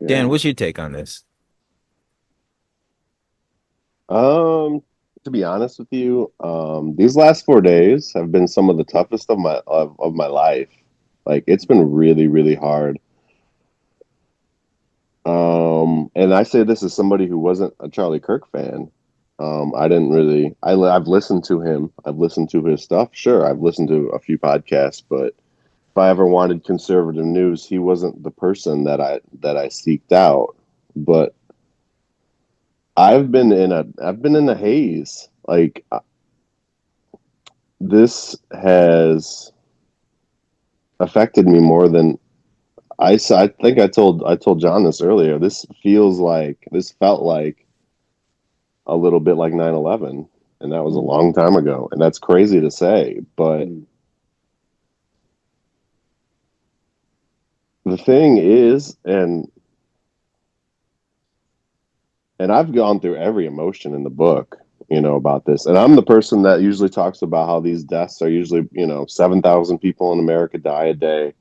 Dan, Yeah. what's your take on this? Um, to be honest with you, these last 4 days have been some of the toughest of my life. Like it's been really, really hard. And I say this as somebody who wasn't a Charlie Kirk fan. I didn't really. I've listened to him. I've listened to his stuff. Sure, I've listened to a few podcasts, but if I ever wanted conservative news, he wasn't the person that I seeked out. But I've been in a haze. Like this has affected me more than I think I told John this earlier. This felt like a little bit like 9/11, and that was a Mm-hmm. long time ago, and that's crazy to say, but Mm. the thing is, and I've gone through every emotion in the book, about this. And I'm the person that usually talks about how these deaths are usually, 7,000 people in America die a day.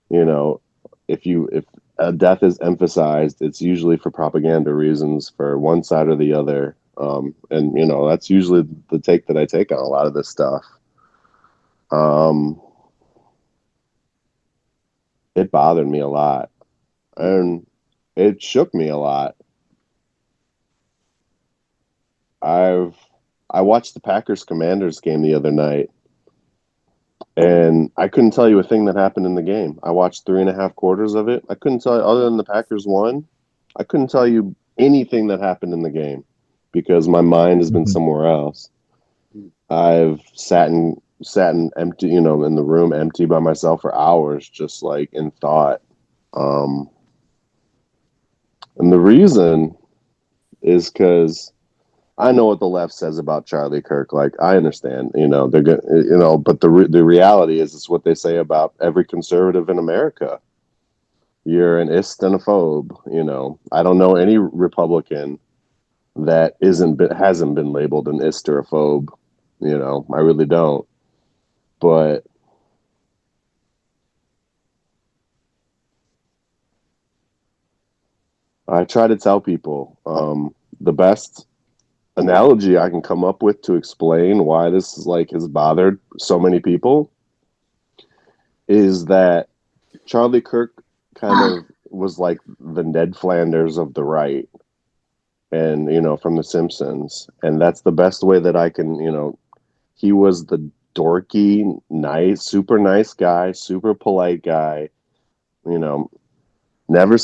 You know, if a death is emphasized, it's usually for propaganda reasons for one side or the other. And that's usually the take that I take on a lot of this stuff. Um, it bothered me a lot, Mm-hmm. and it shook me a lot. I've I watched the Packers Commanders game the other night, and I couldn't tell you a thing that happened in the game. I watched 3.5 quarters of it. I couldn't tell you, other than the Packers won, I couldn't tell you anything that happened in the game because my mind has been Mhm. somewhere else. I've sat in empty, in the room empty by myself for hours, just like in thought. Um, and the reason is because I know what the left says about Charlie Kirk. Like I understand, they're good, but the reality is, it's what they say about every conservative in America. You're an isthenophobe. I don't know any Republican that hasn't been labeled an isterophobe. I really don't. But I try to tell people the best analogy I can come up with to explain why this is like has bothered so many people is that Charlie Kirk kind of was like the Ned Flanders of the right, and from The Simpsons, and that's the best way that I can. He was the dorky, nice, super nice guy, super polite guy. You know, never